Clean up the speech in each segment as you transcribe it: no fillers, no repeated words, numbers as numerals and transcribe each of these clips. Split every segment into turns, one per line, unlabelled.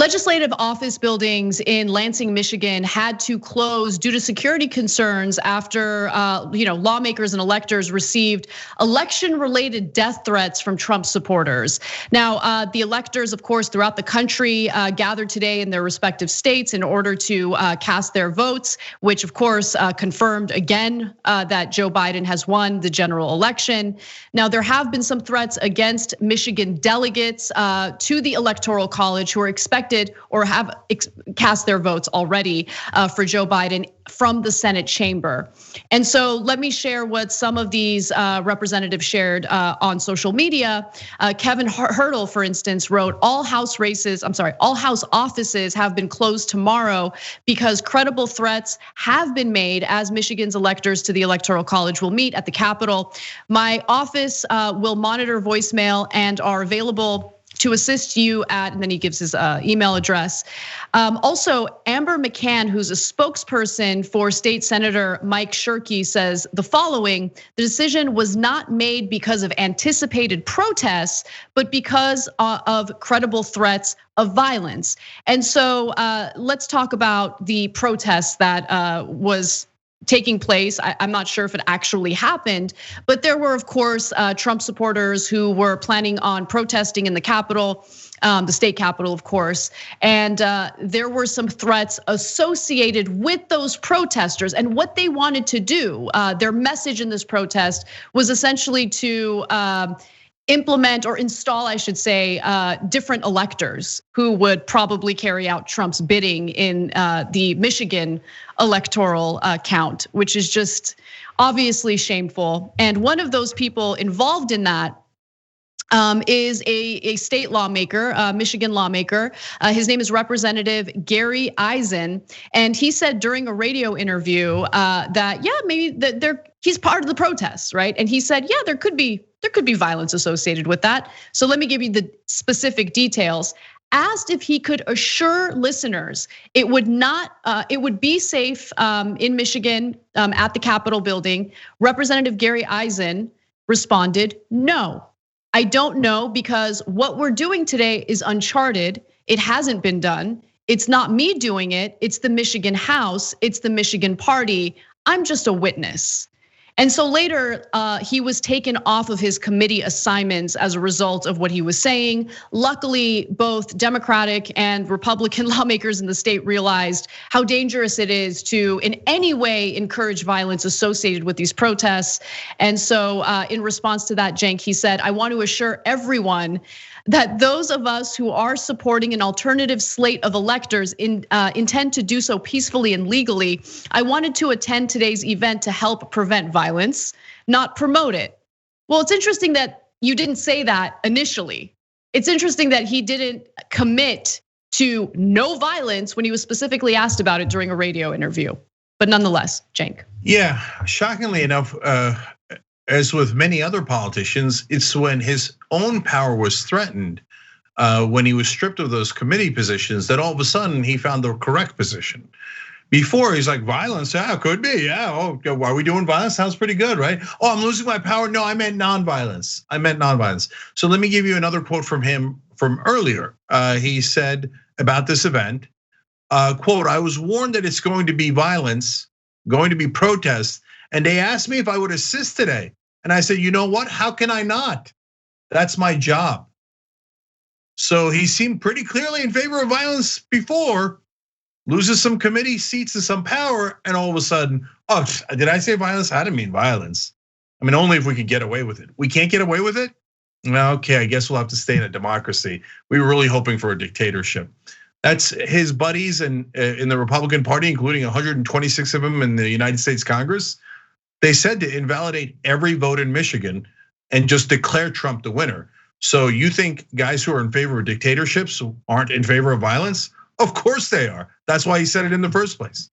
Legislative office buildings in Lansing, Michigan had to close due to security concerns after lawmakers and electors received election-related death threats from Trump supporters. Now, the electors, of course, throughout the country gathered today in their respective states in order to cast their votes, which of course confirmed again that Joe Biden has won the general election. Now, there have been some threats against Michigan delegates to the Electoral College who are expected or have cast their votes already for Joe Biden from the Senate chamber. And so let me share what some of these representatives shared on social media. Kevin Hurdle, for instance, wrote, all House offices have been closed tomorrow because credible threats have been made as Michigan's electors to the Electoral College will meet at the Capitol. My office will monitor voicemail and are available to assist you at, and then he gives his email address. Also, Amber McCann, who's a spokesperson for State Senator Mike Shirkey, says the following: the decision was not made because of anticipated protests, but because of credible threats of violence. And so let's talk about the protests that was taking place. I'm not sure if it actually happened, but there were, of course, Trump supporters who were planning on protesting in the Capitol, the state Capitol, of course. And there were some threats associated with those protesters and what they wanted to do. Their message in this protest was essentially to implement or install, I should say, different electors who would probably carry out Trump's bidding in the Michigan electoral count, which is just obviously shameful. And one of those people involved in that is a state lawmaker, Michigan lawmaker. His name is Representative Gary Eisen, and he said during a radio interview that maybe he's part of the protests, right? And he said, yeah, there could be violence associated with that. So let me give you the specific details. Asked if he could assure listeners it would be safe in Michigan at the Capitol building, Representative Gary Eisen responded, no. I don't know, because what we're doing today is uncharted. It hasn't been done. It's not me doing it. It's the Michigan House. It's the Michigan Party. I'm just a witness. And so later, he was taken off of his committee assignments as a result of what he was saying. Luckily, both Democratic and Republican lawmakers in the state realized how dangerous it is to in any way encourage violence associated with these protests. And so in response to that, Cenk, he said, I want to assure everyone that those of us who are supporting an alternative slate of electors intend to do so peacefully and legally. I wanted to attend today's event to help prevent violence, not promote it. Well, it's interesting that you didn't say that initially. It's interesting that he didn't commit to no violence when he was specifically asked about it during a radio interview. But nonetheless, Cenk.
Yeah, shockingly enough, as with many other politicians, it's when his own power was threatened, when he was stripped of those committee positions, that all of a sudden he found the correct position. Before he's like, violence, yeah, could be, yeah. Oh, are we doing violence? Sounds pretty good, right? Oh, I'm losing my power. No, I meant nonviolence. So let me give you another quote from him from earlier. He said about this event, quote, I was warned that it's going to be violence, going to be protests, and they asked me if I would assist today. And I said, you know what? How can I not? That's my job. So he seemed pretty clearly in favor of violence before, loses some committee seats and some power, and all of a sudden, oh, did I say violence? I didn't mean violence. I mean, only if we could get away with it. We can't get away with it? Okay, I guess we'll have to stay in a democracy. We were really hoping for a dictatorship. That's his buddies in the Republican Party, including 126 of them in the United States Congress. They said to invalidate every vote in Michigan and just declare Trump the winner. So you think guys who are in favor of dictatorships aren't in favor of violence? Of course they are. That's why he said it in the first place.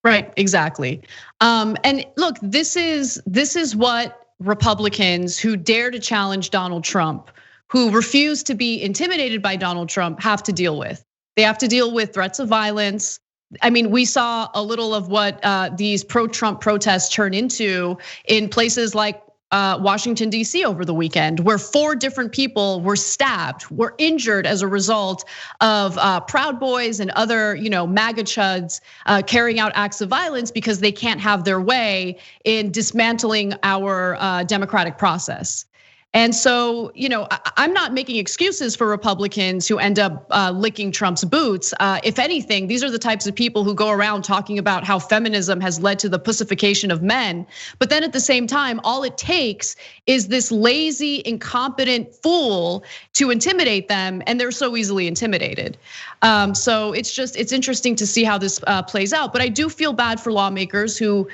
Right, exactly. And look, this is what Republicans who dare to challenge Donald Trump, who refuse to be intimidated by Donald Trump, have to deal with. They have to deal with threats of violence. I mean, we saw a little of what these pro-Trump protests turn into in places like Washington, D.C. over the weekend, where 4 different people were stabbed, were injured as a result of Proud Boys and other, MAGA chuds carrying out acts of violence because they can't have their way in dismantling our democratic process. And so, I'm not making excuses for Republicans who end up licking Trump's boots. If anything, these are the types of people who go around talking about how feminism has led to the pussification of men. But then at the same time, all it takes is this lazy, incompetent fool to intimidate them, and they're so easily intimidated. So it's interesting to see how this plays out. But I do feel bad for lawmakers who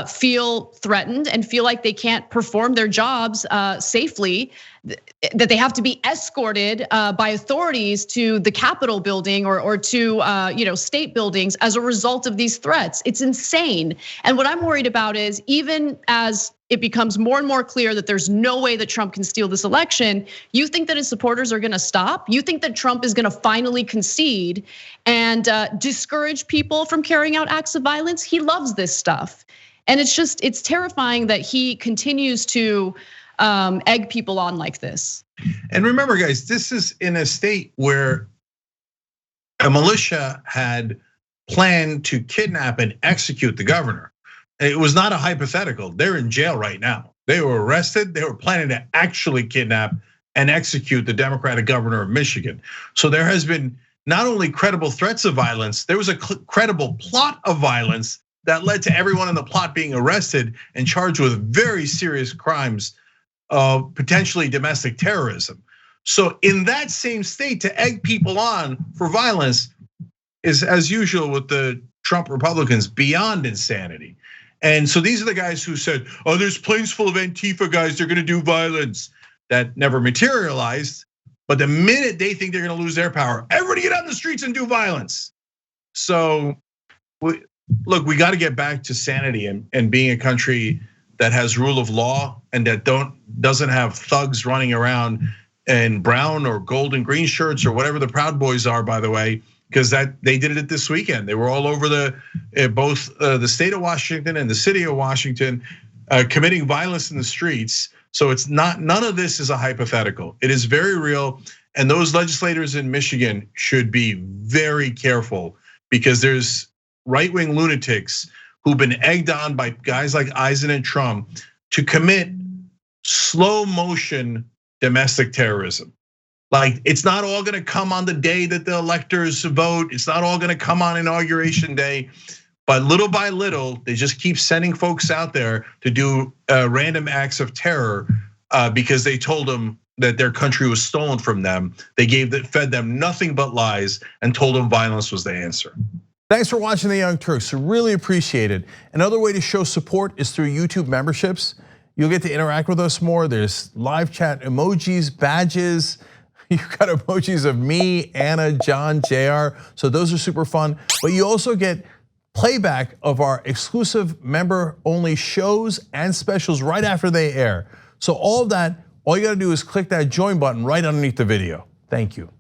feel threatened and feel like they can't perform their jobs safely, that they have to be escorted by authorities to the Capitol building or to state buildings as a result of these threats. It's insane. And what I'm worried about is, even as it becomes more and more clear that there's no way that Trump can steal this election, you think that his supporters are gonna stop? You think that Trump is gonna finally concede and discourage people from carrying out acts of violence? He loves this stuff. And it's terrifying that he continues to egg people on like this.
And remember, guys, this is in a state where a militia had planned to kidnap and execute the governor. It was not a hypothetical. They're in jail right now. They were arrested. They were planning to actually kidnap and execute the Democratic governor of Michigan. So there has been not only credible threats of violence, there was a credible plot of violence that led to everyone in the plot being arrested and charged with very serious crimes of potentially domestic terrorism. So in that same state, to egg people on for violence is, as usual with the Trump Republicans, beyond insanity. And so these are the guys who said, there's planes full of Antifa guys, they're gonna do violence. That never materialized, but the minute they think they're gonna lose their power, everybody get out in the streets and do violence. So look, we gotta get back to sanity and being a country that has rule of law and that doesn't have thugs running around in brown or gold and green shirts or whatever the Proud Boys are, by the way, because they did it this weekend. They were all over both the state of Washington and the city of Washington, committing violence in the streets. So none of this is a hypothetical. It is very real, and those legislators in Michigan should be very careful because there's right-wing lunatics who've been egged on by guys like Eisen and Trump to commit slow motion domestic terrorism. Like, it's not all gonna come on the day that the electors vote. It's not all gonna come on Inauguration Day, but little by little, they just keep sending folks out there to do random acts of terror because they told them that their country was stolen from them. They fed them nothing but lies and told them violence was the answer.
Thanks for watching the Young Turks, really appreciate it. Another way to show support is through YouTube memberships. You'll get to interact with us more. There's live chat emojis, badges. You've got emojis of me, Anna, John, JR. So those are super fun. But you also get playback of our exclusive member-only shows and specials right after they air. So all of that, all you gotta do is click that join button right underneath the video. Thank you.